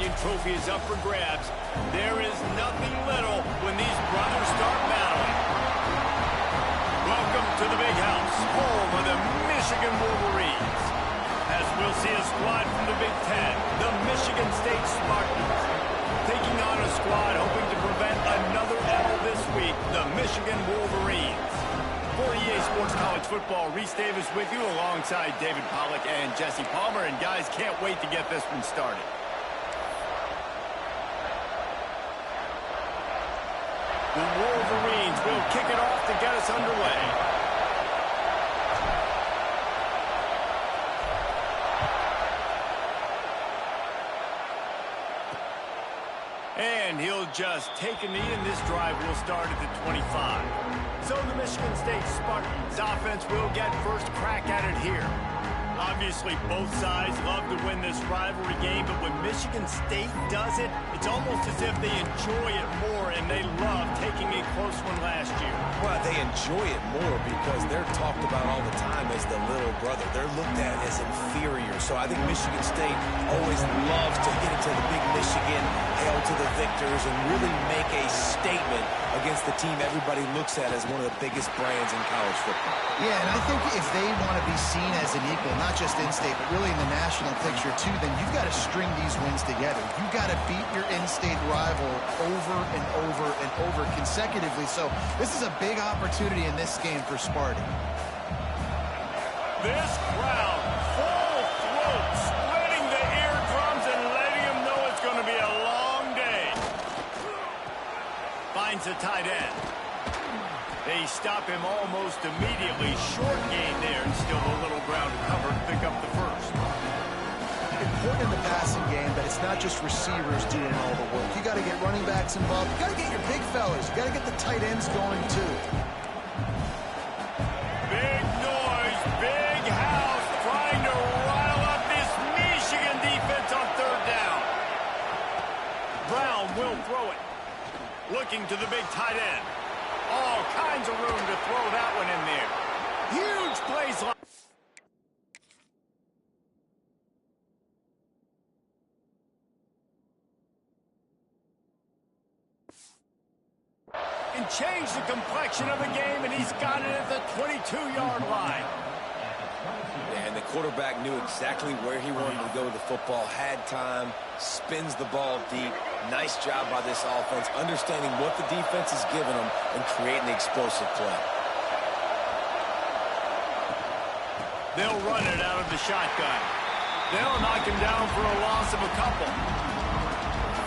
Canyon Trophy is up for grabs. There is nothing little when these brothers start battling. Welcome to the Big House, home of the Michigan Wolverines. As we'll see a squad from the Big Ten, the Michigan State Spartans, taking on a squad hoping to prevent another L this week, the Michigan Wolverines. For EA Sports College Football, Reese Davis with you alongside David Pollack and Jesse Palmer. And guys, can't wait to get this one started. The Wolverines will kick it off to get us underway. And he'll just take a knee, and this drive will start at the 25. So the Michigan State Spartans offense will get first crack at it here. Obviously, both sides love to win this rivalry game, but when Michigan State does it, it's almost as if they enjoy it more, and they love taking a close one last year. Well, they enjoy it more because they're talked about all the time as the little brother. They're looked at as inferior. So I think Michigan State always loves to get into the big Michigan, hail to the victors, and really make a statement against the team everybody looks at as one of the biggest brands in college football. Yeah, and I think if they want to be seen as an equal, not just in-state, but really in the national picture too, then you've got to string these wins together. You've got to beat your in-state rival over and over and over consecutively. So this is a big opportunity in this game for Sparty. This crowd, full throat, splitting the eardrums and letting them know it's going to be a long day. Finds a tight end. They stop him almost immediately. Short gain there, and still a little ground to cover to pick up the first. Important in the passing game that it's not just receivers doing all the work. You got to get running backs involved. You got to get your big fellas. You got to get the tight ends going too. Big noise, big house, trying to rile up this Michigan defense on third down. Brown will throw it. Looking to the big tight end. All kinds of room to throw that one in there. Huge plays. And change the complexion of the game, and he's got it at the 22-yard line. Yeah, and the quarterback knew exactly where he wanted to go with the football, had time, spins the ball deep. Nice job by this offense, understanding what the defense is giving them and creating the explosive play. They'll run it out of the shotgun. They'll knock him down for a loss of a couple.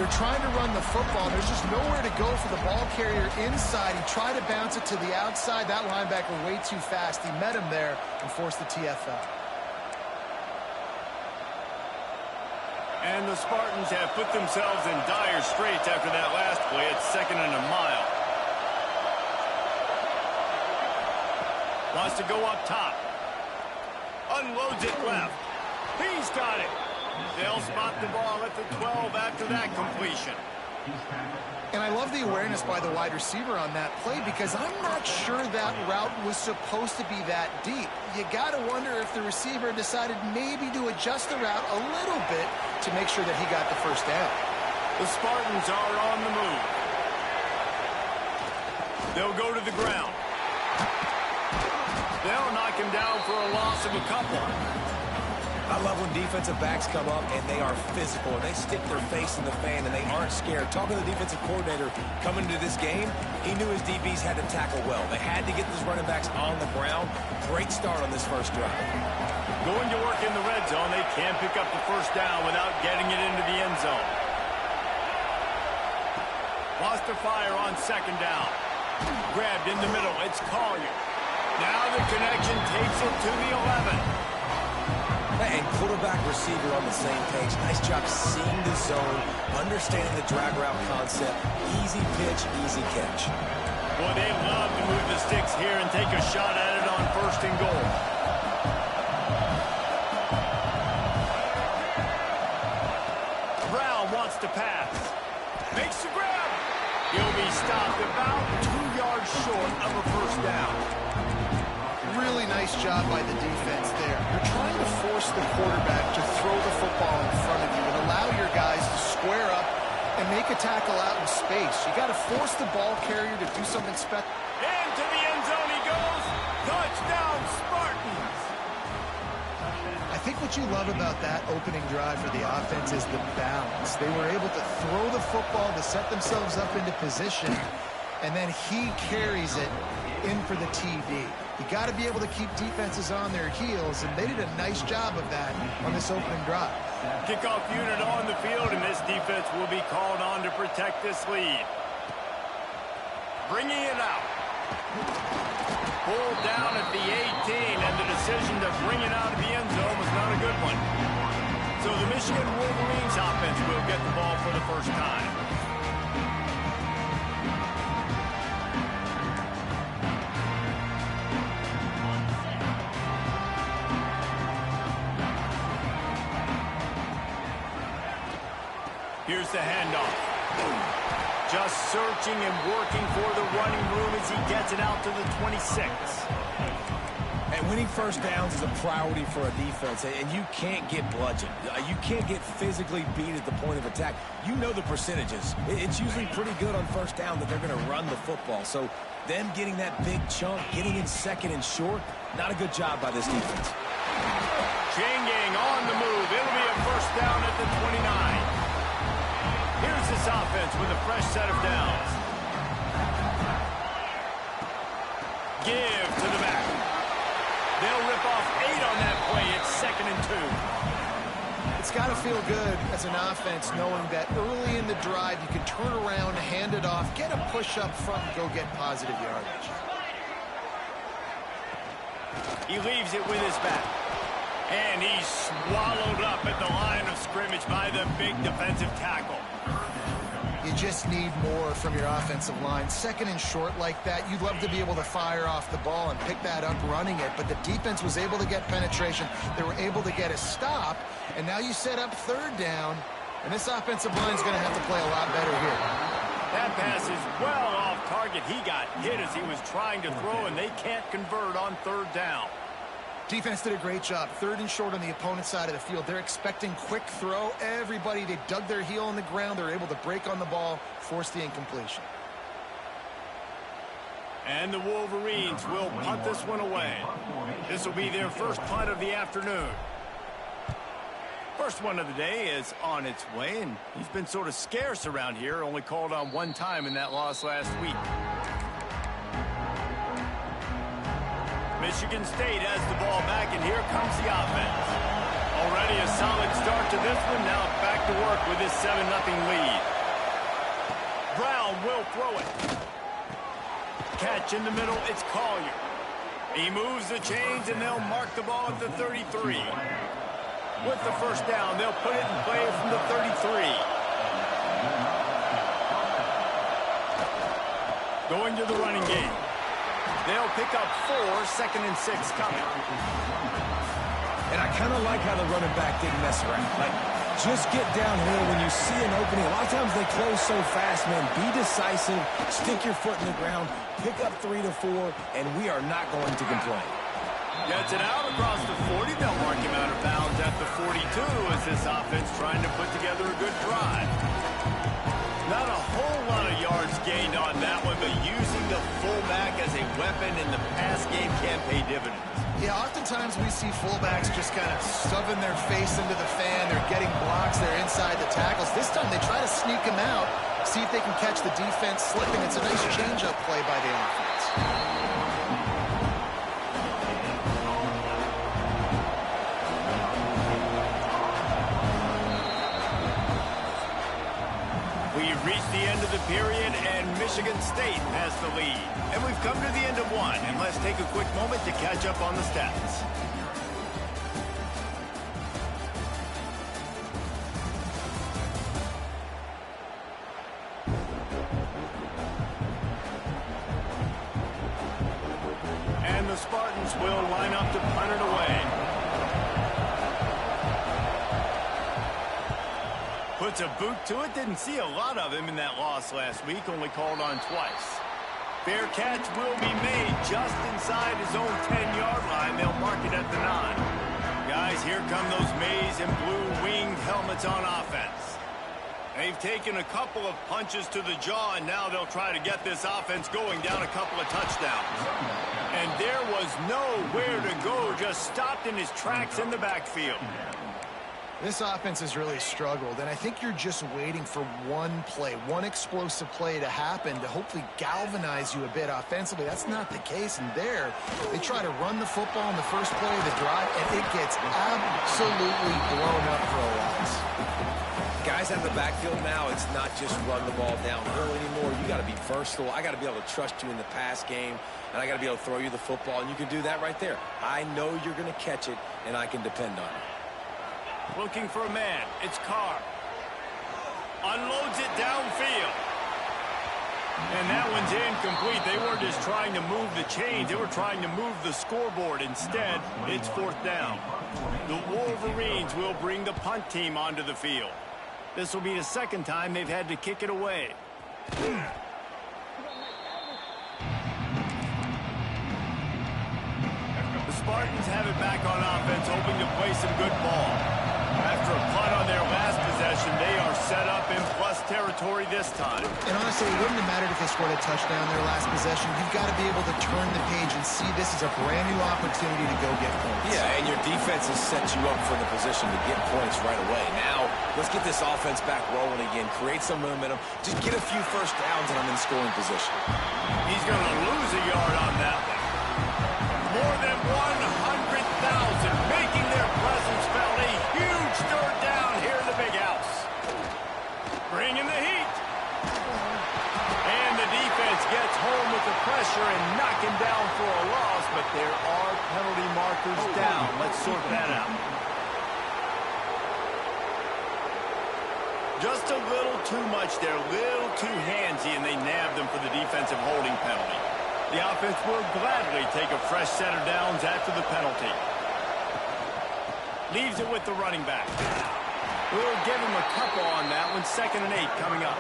They're trying to run the football. There's just nowhere to go for the ball carrier inside. He tried to bounce it to the outside. That linebacker way too fast. He met him there and forced the TFL. And the Spartans have put themselves in dire straits after that last play. It's 2nd and a mile. Wants to go up top. Unloads it left. He's got it. They'll spot the ball at the 12 after that completion. And I love the awareness by the wide receiver on that play because I'm not sure that route was supposed to be that deep. You got to wonder if the receiver decided maybe to adjust the route a little bit to make sure that he got the first down. The Spartans are on the move. They'll go to the ground. They'll knock him down for a loss of a couple. I love when defensive backs come up and they are physical and they stick their face in the fan and they aren't scared. Talking to the defensive coordinator coming into this game, he knew his DBs had to tackle well. They had to get those running backs on the ground. Great start on this first drive. Going to work in the red zone, they can pick up the first down without getting it into the end zone. Lost to fire on 2nd down. Grabbed in the middle, it's Collier. Now the connection takes it to the 11. And quarterback receiver on the same page. Nice job seeing the zone, understanding the drag route concept. Easy pitch, easy catch. Boy, they love to move the sticks here and take a shot at it on 1st and goal. Brown wants to pass. Makes the grab. He'll be stopped about 2 yards short of a first down. Really nice job by the defense there. You're trying to force the quarterback to throw the football in front of you and allow your guys to square break a tackle out in space. You got to force the ball carrier to do something special. Into the end zone he goes. Touchdown, Spartans. I think what you love about that opening drive for the offense is the balance. They were able to throw the football to set themselves up into position, and then he carries it in for the TD. You got to be able to keep defenses on their heels, and they did a nice job of that on this opening drive. Kickoff unit on the field, and this defense will be called on to protect this lead. Bringing it out. Pulled down at the 18, and the decision to bring it out of the end zone was not a good one. So the Michigan Wolverines offense will get the ball for the first time. Here's the handoff. Just searching and working for the running room as he gets it out to the 26. And winning first downs is a priority for a defense, and you can't get bludgeoned. You can't get physically beat at the point of attack. You know the percentages. It's usually pretty good on first down that they're going to run the football. So them getting that big chunk, getting in second and short, not a good job by this defense. Chain gang on the move. It'll be a first down at the 29. Here's this offense with a fresh set of downs. Give to the back. They'll rip off 8 on that play. It's 2nd and 2. It's got to feel good as an offense knowing that early in the drive you can turn around, hand it off, get a push up front, and go get positive yardage. He leaves it with his back. And he's swallowed up at the line of scrimmage by the big defensive tackle. You just need more from your offensive line. Second and short like that, you'd love to be able to fire off the ball and pick that up running it, but the defense was able to get penetration. They were able to get a stop, and now you set up third down, and this offensive line is going to have to play a lot better here. That pass is well off target. He got hit as he was trying to throw, and they can't convert on third down. Defense did a great job. Third and short on the opponent's side of the field. They're expecting quick throw. Everybody, they dug their heel on the ground. They're able to break on the ball, force the incompletion. And the Wolverines will punt this one away. This will be their first punt of the afternoon. First one of the day is on its way, and he's been sort of scarce around here, only called on one time in that loss last week. Michigan State has the ball back, and here comes the offense. Already a solid start to this one. Now back to work with this 7-0 lead. Brown will throw it. Catch in the middle, it's Collier. He moves the chains, and they'll mark the ball at the 33. With the first down, they'll put it in play from the 33. Going to the running game. They'll pick up 4, 2nd and 6 coming. And I kind of like how the running back didn't mess around. Like, just get downhill when you see an opening. A lot of times they close so fast, man. Be decisive, stick your foot in the ground, pick up 3 to 4, and we are not going to complain. Gets it out across the 40. They'll mark him out of bounds at the 42 as this offense trying to put together a good drive. Not a whole lot of yards gained on that one, but using the fullback as a weapon in the pass game can pay dividends. Yeah, oftentimes we see fullbacks just kind of shoving their face into the fan. They're getting blocks. They're inside the tackles. This time they try to sneak him out, see if they can catch the defense slipping. It's a nice change-up play by the offense. We've reached the end of the period, and Michigan State has the lead. And we've come to the end of one, and let's take a quick moment to catch up on the stats. And the Spartans will line up to punt it away. Puts a boot to it. Didn't see a lot of him in that loss last week. Only called on twice. Fair catch will be made just inside his own 10-yard line. They'll mark it at the 9. Guys, here come those maize and blue winged helmets on offense. They've taken a couple of punches to the jaw, and now they'll try to get this offense going down a couple of touchdowns. And there was nowhere to go, just stopped in his tracks in the backfield. This offense has really struggled, and I think you're just waiting for one play, one explosive play to happen to hopefully galvanize you a bit offensively. That's not the case, and there, they try to run the football in the first play of the drive, and it gets absolutely blown up for a loss. Guys out of the backfield now, it's not just run the ball downhill anymore. You got to be versatile. I got to be able to trust you in the pass game, and I got to be able to throw you the football, and you can do that right there. I know you're going to catch it, and I can depend on it. Looking for a man. It's Carr. Unloads it downfield. And that one's incomplete. They weren't just trying to move the chains. They were trying to move the scoreboard. Instead, it's 4th down. The Wolverines will bring the punt team onto the field. This will be the second time they've had to kick it away. The Spartans have it back on offense, hoping to play some good ball. After a punt on their last possession, they are set up in plus territory this time. And honestly, it wouldn't have mattered if they scored a touchdown their last possession. You've got to be able to turn the page and see this is a brand new opportunity to go get points. Yeah, and your defense has set you up for the position to get points right away. Now, let's get this offense back rolling again, create some momentum, just get a few first downs, and I'm in scoring position. He's going to lose a yard on that one. More than 100,000 making their presence felt. A huge third down here in the big house. Bringing the heat. And the defense gets home with the pressure and knocking down for a loss, but there are penalty markers down. Let's sort that out. Just a little too much there, a little too handsy, and they nabbed them for the defensive holding penalty. The offense will gladly take a fresh set of downs after the penalty. Leaves it with the running back. We'll give him a couple on that one. 2nd and 8 coming up.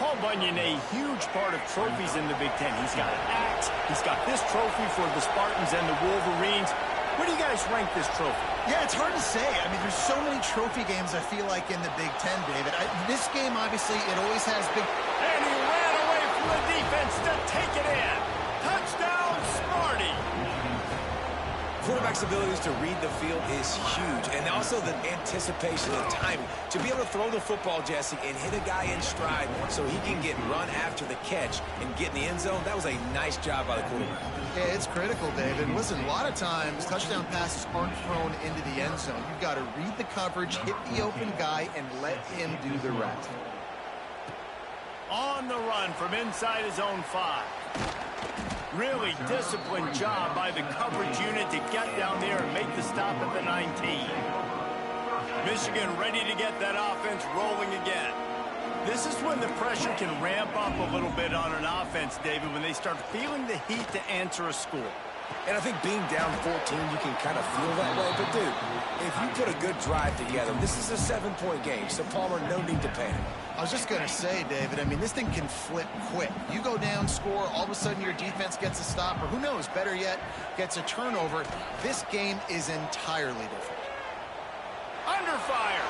Paul Bunyan, a huge part of trophies in the Big Ten. He's got an axe. He's got this trophy for the Spartans and the Wolverines. Where do you guys rank this trophy? Yeah, it's hard to say. I mean, there's so many trophy games, I feel like, in the Big Ten, David. This game, obviously, it always has big... And he ran away from the defense to take it in. Touchdown, Sparty. Quarterback's abilities to read the field is huge, and also the anticipation and timing. To be able to throw the football, Jesse, and hit a guy in stride so he can get run after the catch and get in the end zone, that was a nice job by the quarterback. Yeah, it's critical, David. Listen, a lot of times, touchdown passes aren't thrown into the end zone. You've got to read the coverage, hit the open guy, and let him do the rest. On the run from inside his own 5. Really disciplined job by the coverage unit to get down there and make the stop at the 19. Michigan ready to get that offense rolling again. This is when the pressure can ramp up a little bit on an offense, David, when they start feeling the heat to answer a score. And I think being down 14, you can kind of feel that way. But, dude, if you put a good drive together, this is a 7-point game. So, Palmer, no need to panic. I was just going to say, David, I mean, this thing can flip quick. You go down, score, all of a sudden your defense gets a stop, or who knows, better yet, gets a turnover. This game is entirely different. Under fire.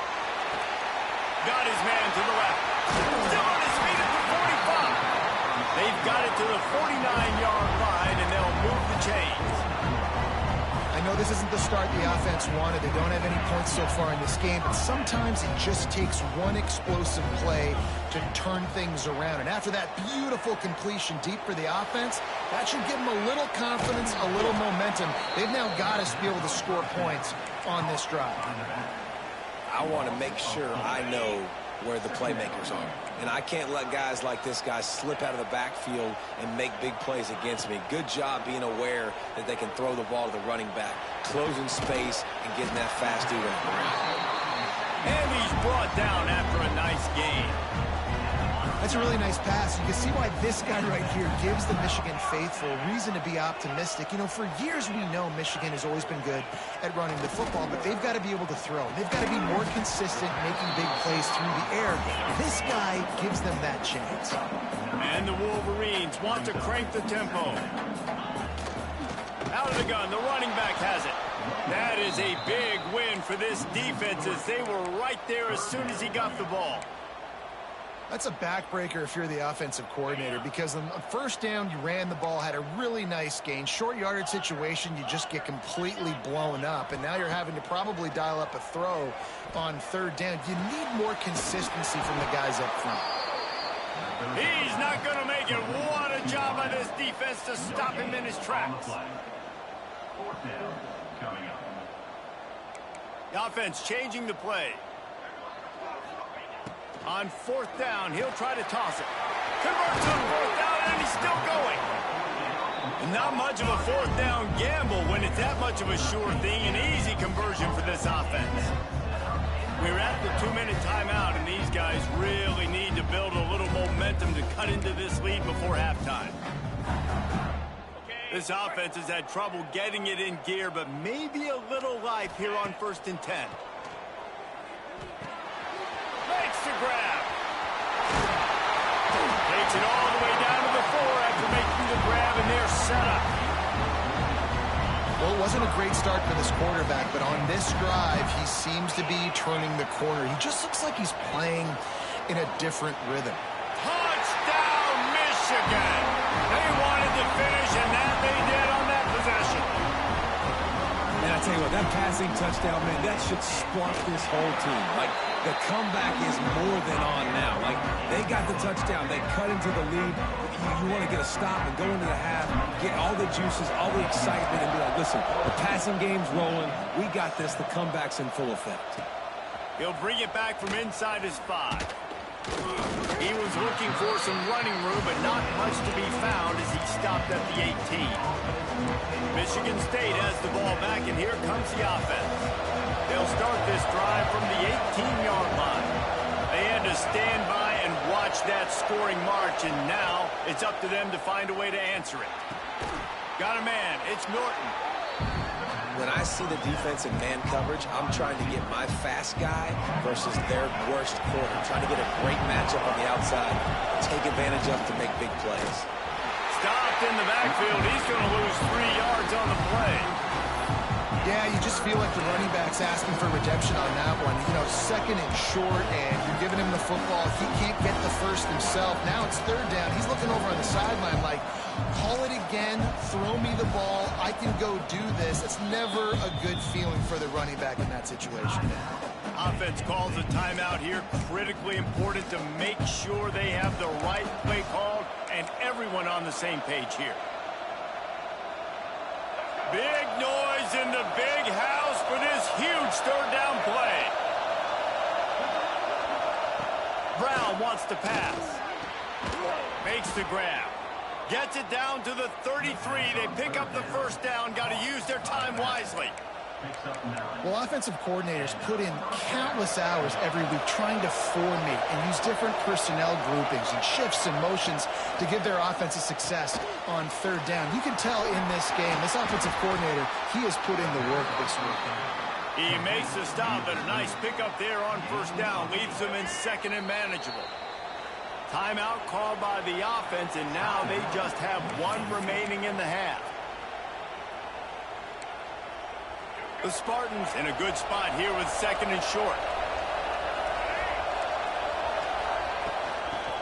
Got his man to the left. Still on his feet at the 45. They've got it to the 49-yard line, and they'll move the chains. I know this isn't the start the offense wanted. They don't have any points so far in this game, but sometimes it just takes one explosive play to turn things around. And after that beautiful completion deep for the offense, that should give them a little confidence, a little momentum. They've now got us to be able to score points on this drive. I want to make sure I know where the playmakers are. And I can't let guys like this guy slip out of the backfield and make big plays against me. Good job being aware that they can throw the ball to the running back, closing space, and getting that fast dude on the ground. And he's brought down after a nice game. That's a really nice pass. You can see why this guy right here gives the Michigan faithful reason to be optimistic. You know, for years we know Michigan has always been good at running the football, but they've got to be able to throw. They've got to be more consistent making big plays through the air. This guy gives them that chance. And the Wolverines want to crank the tempo. Out of the gun, the running back has it. That is a big win for this defense as they were right there as soon as he got the ball. That's a backbreaker if you're the offensive coordinator, because on first down, you ran the ball, had a really nice gain. Short yardage situation, you just get completely blown up, and now you're having to probably dial up a throw on third down. You need more consistency from the guys up front. He's not going to make it. What a job by this defense to stop him in his tracks. Fourth down coming up. The offense changing the play. On fourth down, he'll try to toss it. Converts on fourth down, and he's still going. Not much of a fourth down gamble when it's that much of a sure thing. An easy conversion for this offense. We're at the 2-minute timeout, and these guys really need to build a little momentum to cut into this lead before halftime. This offense has had trouble getting it in gear, but maybe a little life here on 1st and 10. Makes the grab. Takes it all the way down to the 4 after making the grab, and they're set up. Well, it wasn't a great start for this quarterback, but on this drive, he seems to be turning the corner. He just looks like he's playing in a different rhythm. Touchdown, Michigan! They wanted to finish, and that they did on that possession. And I tell you what, that passing touchdown, man, that should spark this whole team. Like, the comeback is more than on now. Like, they got the touchdown. They cut into the lead. You want to get a stop and go into the half, get all the juices, all the excitement, and be like, listen, the passing game's rolling. We got this. The comeback's in full effect. He'll bring it back from inside his 5. He was looking for some running room, but not much to be found as he stopped at the 18. Michigan State has the ball back, and here comes the offense. They'll start this drive from the 18-yard line. They had to stand by and watch that scoring march, and now it's up to them to find a way to answer it. Got a man. It's Norton. When I see the defense in man coverage, I'm trying to get my fast guy versus their worst corner. Trying to get a great matchup on the outside, take advantage of to make big plays. Stopped in the backfield. He's going to lose 3 yards on the play. Yeah, you just feel like the running back's asking for redemption on that one. You know, second and short, and you're giving him the football. He can't get the first himself. Now it's third down. He's looking over on the sideline like, call it again, throw me the ball, I can go do this. It's never a good feeling for the running back in that situation. Offense calls a timeout here. Critically important to make sure they have the right play called and everyone on the same page here. Big noise in the big house for this huge third down play. Brown wants to pass. Makes the grab. Gets it down to the 33. They pick up the first down. Got to use their time wisely. Well, offensive coordinators put in countless hours every week trying to formate and use different personnel groupings and shifts and motions to give their offensive success on third down. You can tell in this game, this offensive coordinator, he has put in the work this week. He makes the stop, but a nice pickup there on first down. Leaves them in second and manageable. Timeout called by the offense, and now they just have 1 remaining in the half. The Spartans in a good spot here with second and short.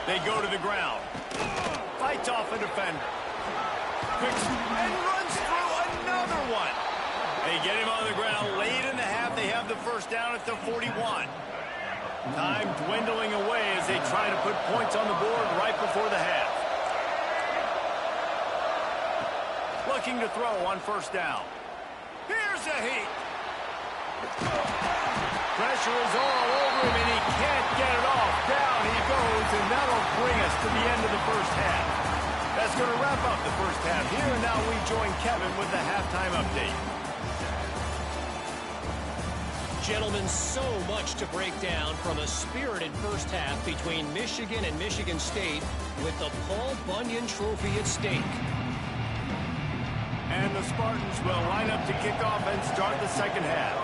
They go to the ground. Fights off a defender. Picks and runs through another one. They get him on the ground late in the half. They have the first down at the 41. Time dwindling away as they try to put points on the board right before the half. Looking to throw on first down. Here's a heat. Pressure is all over him, and he can't get it off. Down he goes, and that'll bring us to the end of the first half. That's going to wrap up the first half here, and now we join Kevin with the halftime update. Gentlemen, so much to break down from a spirited first half between Michigan and Michigan State with the Paul Bunyan Trophy at stake. And the Spartans will line up to kick off and start the second half.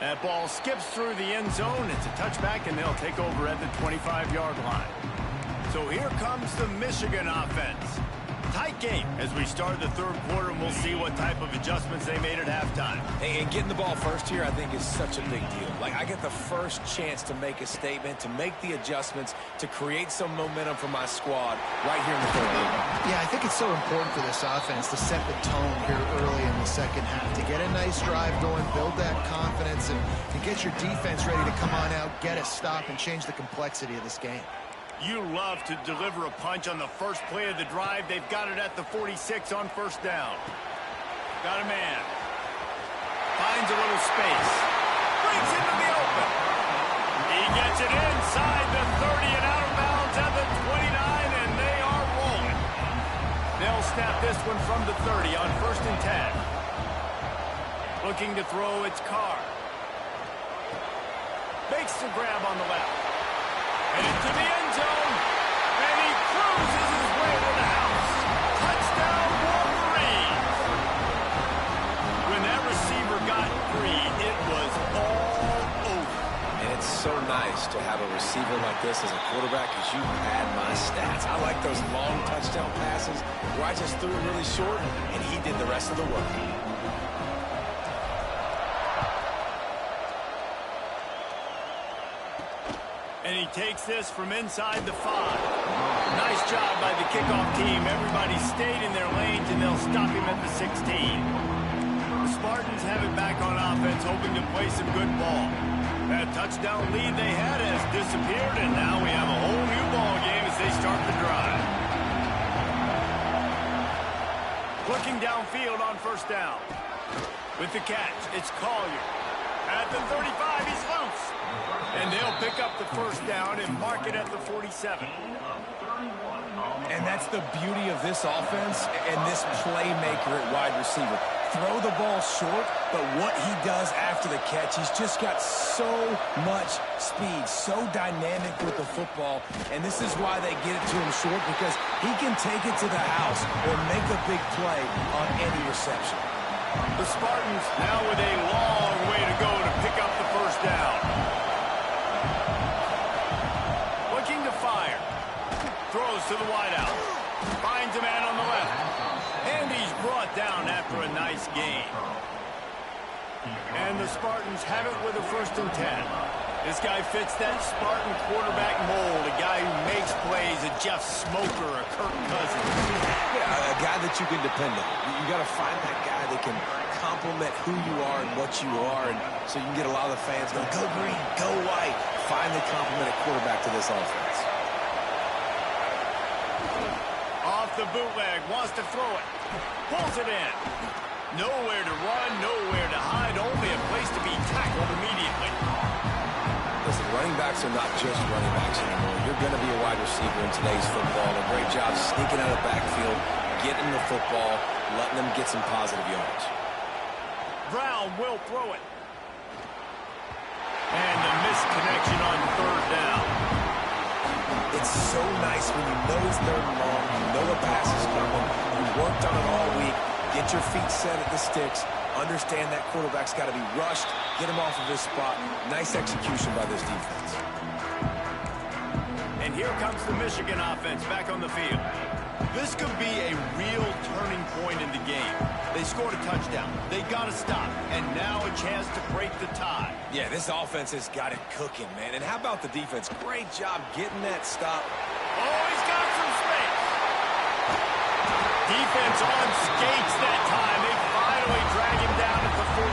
That ball skips through the end zone. It's a touchback, and they'll take over at the 25-yard line. So here comes the Michigan offense. Tight game as we start the third quarter, and we'll see what type of adjustments they made at halftime. And getting the ball first here, I think, is such a big deal. Like, I get the first chance to make a statement, to make the adjustments, to create some momentum for my squad right here in the third quarter. Yeah, I think it's so important for this offense to set the tone here early in the second half, to get a nice drive going, build that confidence, and get your defense ready to come on out, get a stop, and change the complexity of this game. You love to deliver a punch on the first play of the drive. They've got it at the 46 on first down. Got a man. Finds a little space. Brings into the open. He gets it inside the 30 and out of bounds at the 29, and they are rolling. They'll snap this one from the 30 on first and 10. Looking to throw, it's Carr. Makes the grab on the left. And into the end zone, and he cruises his way to the house. Touchdown, Wolverines! When that receiver got free, it was all over. And it's so nice to have a receiver like this as a quarterback, because you had my stats. I like those long touchdown passes where I just threw it really short, and he did the rest of the work. And he takes this from inside the 5. Nice job by the kickoff team. Everybody stayed in their lanes, and they'll stop him at the 16. The Spartans have it back on offense, hoping to play some good ball. That touchdown lead they had has disappeared, and now we have a whole new ball game as they start the drive. Looking downfield on first down. With the catch, it's Collier. At the 35, he's loose. And they'll pick up the first down and mark it at the 47. And that's the beauty of this offense and this playmaker at wide receiver. Throw the ball short, but what he does after the catch, he's just got so much speed, so dynamic with the football. And this is why they get it to him short, because he can take it to the house or make a big play on any reception. The Spartans now with a long way to go to pick up the first down. Looking to fire. Throws to the wideout. Finds a man on the left. And he's brought down after a nice gain. And the Spartans have it with a first and 10. This guy fits that Spartan quarterback mold, a guy who makes plays, a Jeff Smoker, a Kirk Cousins. Yeah, a guy that you can depend on. You got to find that guy that can complement who you are and what you are, and so you can get a lot of the fans going, go green, go white. Find the complemented quarterback to this offense. Off the bootleg, wants to throw it. Pulls it in. Nowhere to run, nowhere to hide, only a place to be tackled immediately. Listen, running backs are not just running backs anymore. You're going to be a wide receiver in today's football. A great job sneaking out of the backfield, getting the football, letting them get some positive yards. Brown will throw it. And a missed connection on third down. It's so nice when you know it's third and long, you know a pass is coming, you worked on it all week, get your feet set at the sticks, understand that quarterback's got to be rushed, get him off of his spot. Nice execution by this defense. And here comes the Michigan offense back on the field. This could be a real turning point in the game. They scored a touchdown. They got to stop. And now a chance to break the tie. Yeah, this offense has got it cooking, man. And how about the defense? Great job getting that stop. Oh, he's got some space. Defense on skates that time. They finally drag him down at the 42.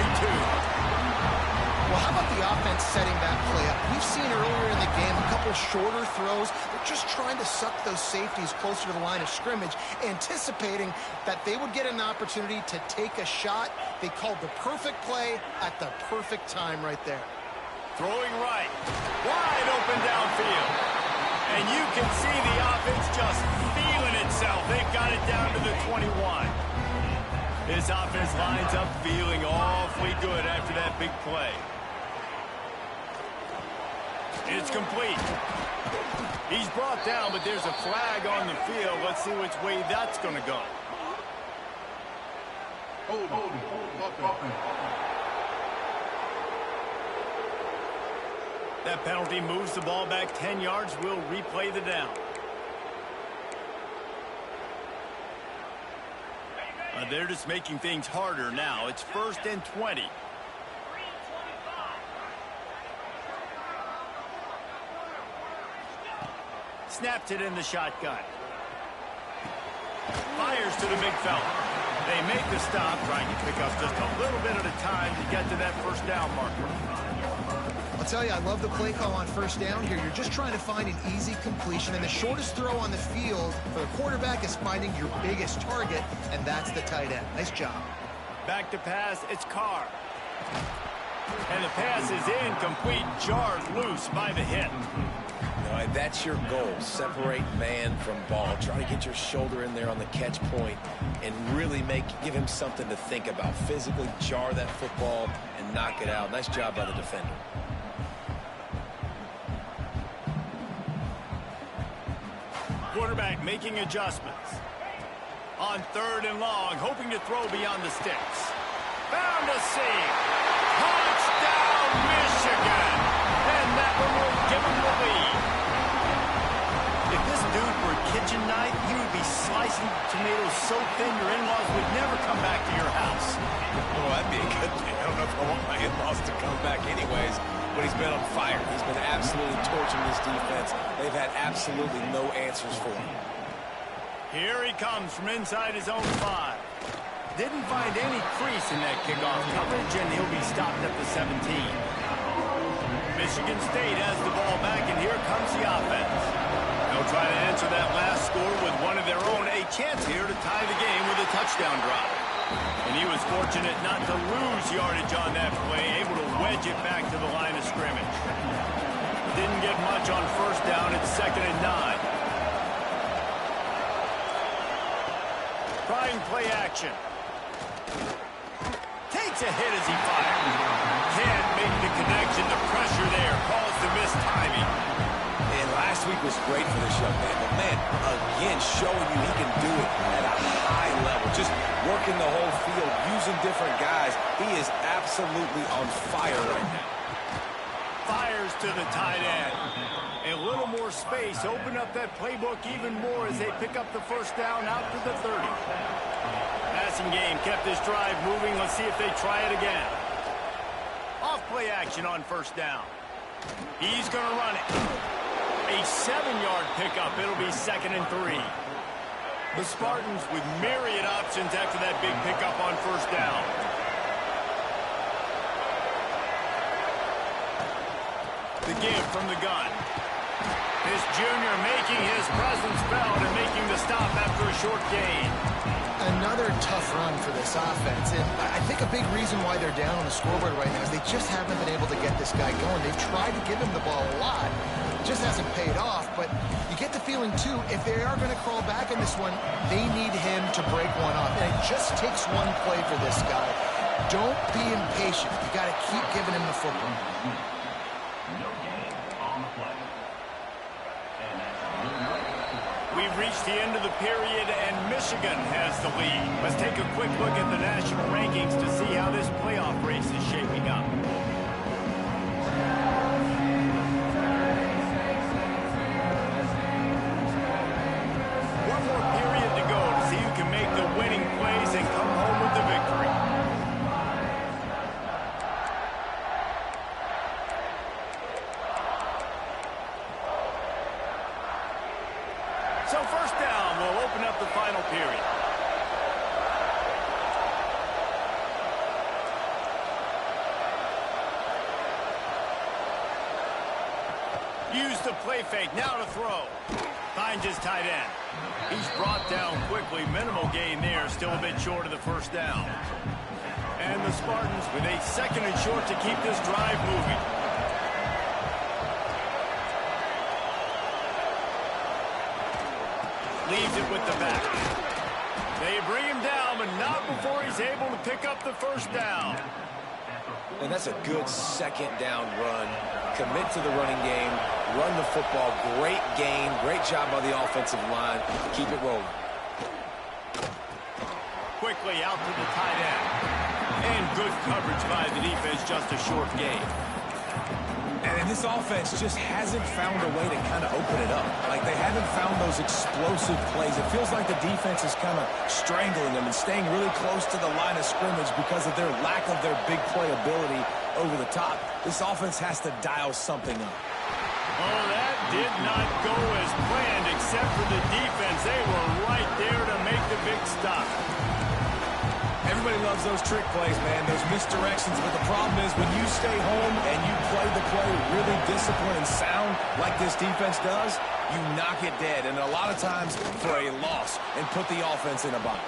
Well, how about the offense setting that play up? We've seen earlier in the game a couple shorter throws. They're just trying to suck those safeties closer to the line of scrimmage, anticipating that they would get an opportunity to take a shot. They called the perfect play at the perfect time right there. Throwing right. Wide open downfield. And you can see the offense just feeling itself. They've got it down to the 21. This offense lines up feeling awfully good after that big play. It's complete. He's brought down, but there's a flag on the field. Let's see which way that's going to go. That penalty moves the ball back 10 yards. We'll replay the down. They're just making things harder now. It's 1st and 20. Snaps it in the shotgun. Fires to the big fella. They make the stop, trying to pick up just a little bit at a time to get to that first down marker. I'll tell you, I love the play call on first down here. You're just trying to find an easy completion, and the shortest throw on the field for the quarterback is finding your biggest target, and that's the tight end. Nice job. Back to pass, it's Carr. And the pass is incomplete, jarred loose by the hit. All right, that's your goal. Separate man from ball. Try to get your shoulder in there on the catch point and really give him something to think about. Physically jar that football and knock it out. Nice job by the defender. Quarterback making adjustments. On 3rd and long, hoping to throw beyond the sticks. Found a seam. Touchdown, Michigan. And that one will give them the lead. If this dude were a kitchen knife, he would be slicing tomatoes so thin your in-laws would never come back to your house. Oh, that'd be a good thing. I don't know if I want my in-laws to come back anyways, but he's been on fire. He's been absolutely torching this defense. They've had absolutely no answers for him. Here he comes from inside his own 5. Didn't find any crease in that kickoff coverage, and he'll be stopped at the 17. Michigan State has the ball back, and here comes the offense. They'll try to answer that last score with one of their own. A chance here to tie the game with a touchdown drive. And he was fortunate not to lose yardage on that play, able to wedge it back to the line of scrimmage. Didn't get much on first down. It's 2nd and 9. Trying play action. Takes a hit as he fires. Can't make the connection. The pressure there caused the missed timing. And last week was great for this young man. But, man, again, showing you he can do it at a high level. Just working the whole field, using different guys. He is absolutely on fire right now. Fires to the tight end. A little more space. Open up that playbook even more as they pick up the first down out to the 30. Passing game kept this drive moving. Let's see if they try it again. Off play action on first down. He's going to run it. A 7-yard pickup. It'll be 2nd and 3. The Spartans with myriad options after that big pickup on first down. The give from the gun. This junior making his presence felt and making the stop after a short gain. Another tough run for this offense, and I think a big reason why they're down on the scoreboard right now is they just haven't been able to get this guy going. They've tried to give him the ball a lot. It just hasn't paid off, but you get the feeling, too, if they are going to crawl back in this one, they need him to break one off. And it just takes one play for this guy. Don't be impatient. You got to keep giving him the football. We've reached the end of the period, and Michigan has the lead. Let's take a quick look at the national rankings to see how this playoff race is shaping up. One more period to go to see who can make the winning plays and come home with the victory. So first down will open up the final period. Use the play fake, now to throw. Finds his tight end. He's brought down quickly. Minimal gain there, still a bit short of the first down. And the Spartans with a 2nd and short to keep this drive moving. Leaves it with the back. They bring him down, but not before he's able to pick up the first down. And that's a good 2nd down run. Commit to the running game, run the football. Great gain, great job by the offensive line. Keep it rolling. Quickly out to the tight end. And good coverage by the defense, just a short gain. And And this offense just hasn't found a way to kind of open it up. Like, they haven't found those explosive plays. It feels like the defense is kind of strangling them and staying really close to the line of scrimmage because of their lack of their big play ability over the top. This offense has to dial something up. Oh, that did not go as planned, except for the defense. They were right there to make the big stop. Everybody loves those trick plays, man, those misdirections. But the problem is when you stay home and you play the play really disciplined and sound like this defense does, you knock it dead. And a lot of times for a loss and put the offense in a bind.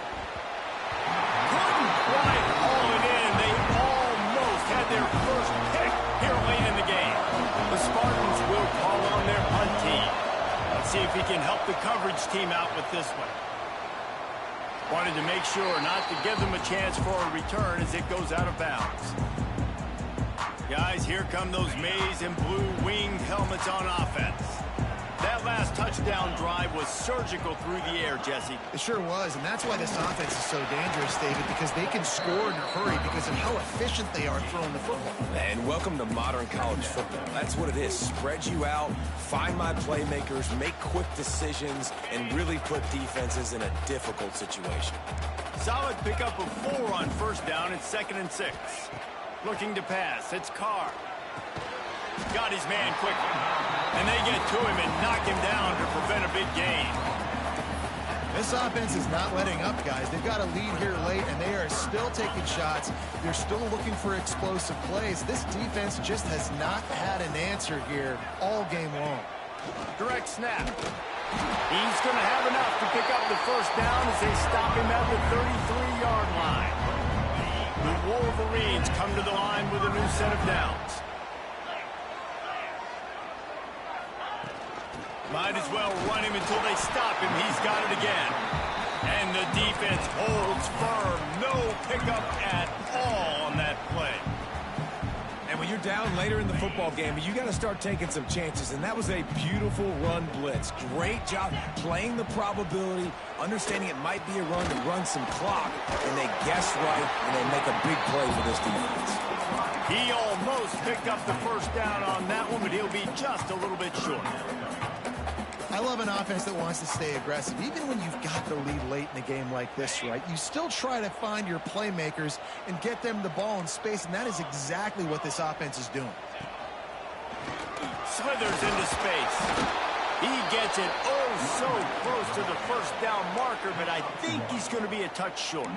Couldn't quite haul it in. They almost had their first pick here late in the game. The Spartans will call on their punt team. Let's see if he can help the coverage team out with this one. Wanted to make sure not to give them a chance for a return as it goes out of bounds. Guys, here come those maize and blue winged helmets on offense. That last touchdown drive was surgical through the air, Jesse. It sure was, and that's why this offense is so dangerous, David, because they can score in a hurry because of how efficient they are throwing the football. And welcome to modern college football. That's what it is. Spread you out, find my playmakers, make quick decisions, and really put defenses in a difficult situation. Solid pickup of 4 on first down and 2nd and 6. Looking to pass. It's Carr. Got his man quickly. And they get to him and knock him down to prevent a big gain. This offense is not letting up, guys. They've got a lead here late, and they are still taking shots. They're still looking for explosive plays. This defense just has not had an answer here all game long. Direct snap. He's going to have enough to pick up the first down as they stop him at the 33-yard line. The Wolverines come to the line with a new set of downs. Might as well run him until they stop him. He's got it again. And the defense holds firm. No pickup at all on that play. And when you're down later in the football game, you got to start taking some chances. And that was a beautiful run blitz. Great job playing the probability, understanding it might be a run to run some clock. And they guess right, and they make a big play for this defense. He almost picked up the first down on that one, but he'll be just a little bit short. I love an offense that wants to stay aggressive. Even when you've got the lead late in a game like this, right, you still try to find your playmakers and get them the ball in space, and that is exactly what this offense is doing. Slithers into space. He gets it so close to the first down marker, but I think he's going to be a touch short.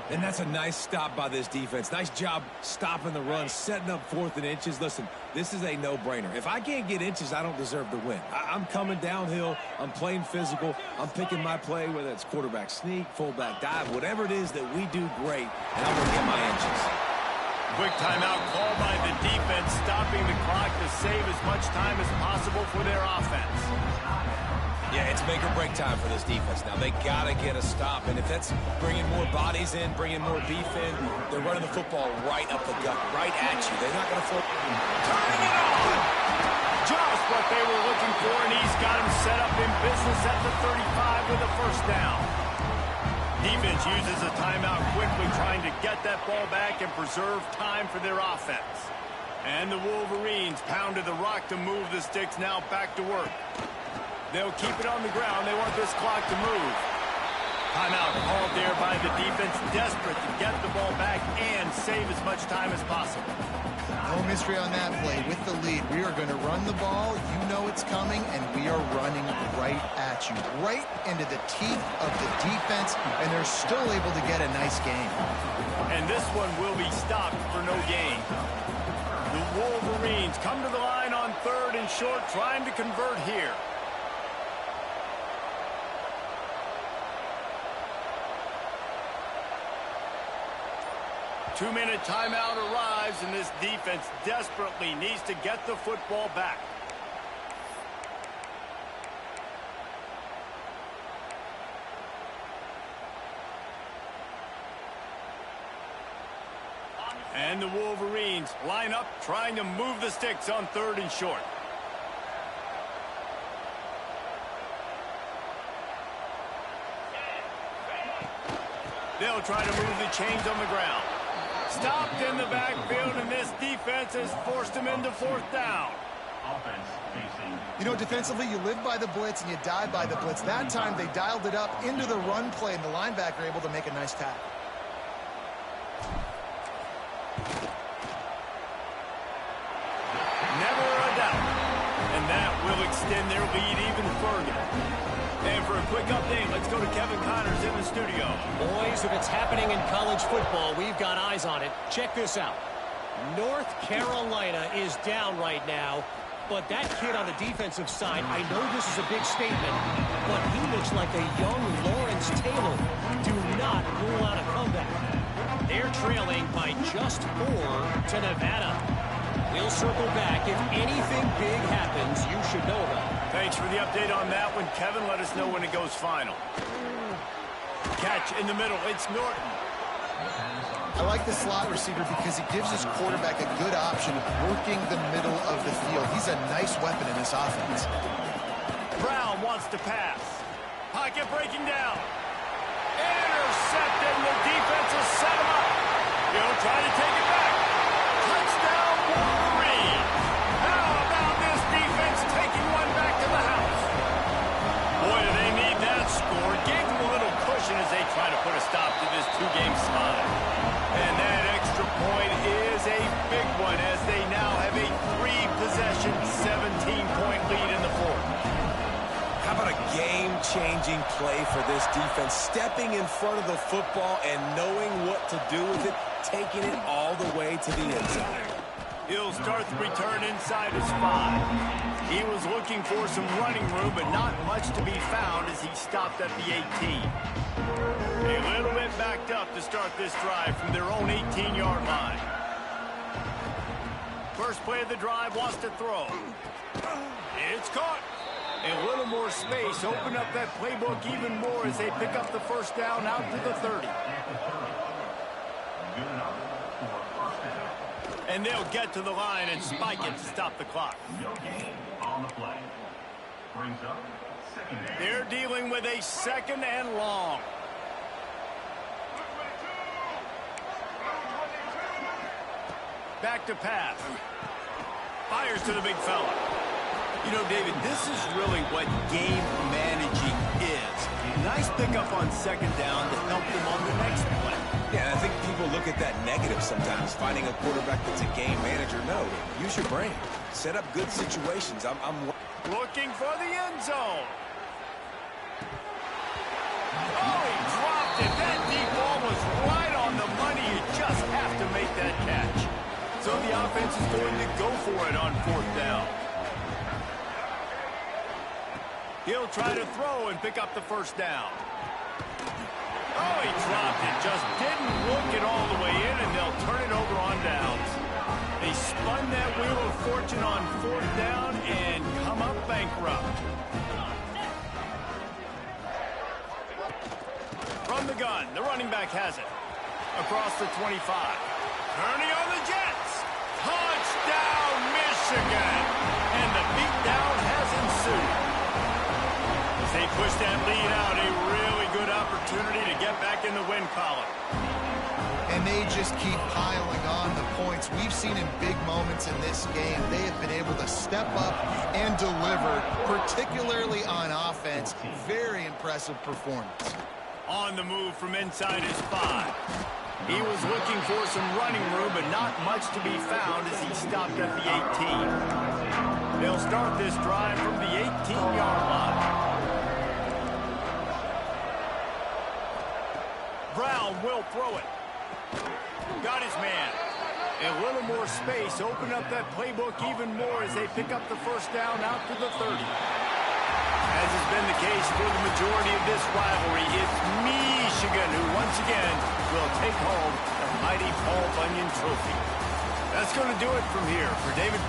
And that's a nice stop by this defense. Nice job stopping the run, setting up 4th and inches. Listen, this is a no-brainer. If I can't get inches, I don't deserve to win. I'm coming downhill. I'm playing physical. I'm picking my play, whether it's quarterback sneak, fullback dive, whatever it is that we do great, and I'm going to get my inches. Quick timeout called by the defense, stopping the clock to save as much time as possible for their offense. Yeah, it's make or break time for this defense. Now, they got to get a stop. And if that's bringing more bodies in, bringing more beef in, they're running the football right up the gut, right at you. They're not going to flip. Turning it on! Just what they were looking for, and he's got him set up in business at the 35 with a first down. Defense uses a timeout quickly, trying to get that ball back and preserve time for their offense. And the Wolverines pounded the rock to move the sticks, now back to work. They'll keep it on the ground. They want this clock to move. Timeout called there by the defense, desperate to get the ball back and save as much time as possible. No mystery on that play. With the lead, we are going to run the ball. You know it's coming, and we are running right at you, right into the teeth of the defense, and they're still able to get a nice game. And this one will be stopped for no gain. The Wolverines come to the line on 3rd and short, trying to convert here. Two-minute timeout arrives, and this defense desperately needs to get the football back. And the Wolverines line up, trying to move the sticks on 3rd and short. They'll try to move the chains on the ground. Stopped in the backfield, and this defense defense has forced him into fourth down. Offense facing. You know, defensively, you live by the blitz and you die by the blitz. That time, they dialed it up into the run play, and the linebacker able to make a nice tackle. Never a doubt. And that will extend their lead even further. And for a quick update, let's go to Kevin Connors in the studio. Boys, if it's happening in college football, we've got eyes on it. Check this out. North Carolina is down right now, but that kid on the defensive side, I know this is a big statement, but he looks like a young Lawrence Taylor. Do not rule out a comeback. They're trailing by just 4 to Nevada. We'll circle back. If anything big happens, you should know about it. Thanks for the update on that one, Kevin. Let us know when it goes final. Catch in the middle. It's Norton. I like the slot receiver because he gives his quarterback a good option of working the middle of the field. He's a nice weapon in this offense. Brown wants to pass. Pocket breaking down. Intercepted. The defense has set him up. He'll try to take it back. Touchdown, Wolverine. How about this defense taking one back to the house? Boy, do they need that score. Gave them a little cushion as they try to put a stop to this two-game slide. And that extra point is a big one as they now have a 3-possession, 17-point lead in the fourth. How about a game-changing play for this defense? Stepping in front of the football and knowing what to do with it, taking it all the way to the end zone. He'll start the return inside his 5. He was looking for some running room, but not much to be found as he stopped at the 18. A little bit backed up to start this drive from their own 18-yard line. First play of the drive, wants to throw. It's caught. A little more space, open up that playbook even more as they pick up the first down out to the 30. Good enough for first down. And they'll get to the line and spike it to stop the clock. No gain on the play. Brings up second down. They're dealing with a second and long. Back to pass. Fires to the big fella. You know, David, this is really what game managing is. Nice pickup on second down to help them on the next play. Yeah, and I think people look at that negative sometimes, finding a quarterback that's a game manager. No, use your brain. Set up good situations. I'm Looking for the end zone. Oh, he dropped it. That deep ball was right on the money. You just have to make that catch. So the offense is going to go for it on fourth down. He'll try to throw and pick up the first down. Oh, he dropped it. Just didn't look it all the way in, and they'll turn it over on downs. They spun that wheel of fortune on fourth down and come up bankrupt. From the gun, the running back has it. Across the 25. Turning on the Jets. Touchdown, Michigan. And the beatdown has ensued. As they push that lead out, a really good opportunity to get back in the win column. And they just keep piling on the points. We've seen in big moments in this game, they have been able to step up and deliver, particularly on offense. Very impressive performance. On the move from inside his 5. He was looking for some running room, but not much to be found as he stopped at the 18. They'll start this drive from the 18-yard line. Brown will throw it. Got his man. A little more space. Open up that playbook even more as they pick up the first down out to the 30. As has been the case for the majority of this rivalry, it's Michigan who once again will take home the mighty Paul Bunyan Trophy. That's going to do it from here. For David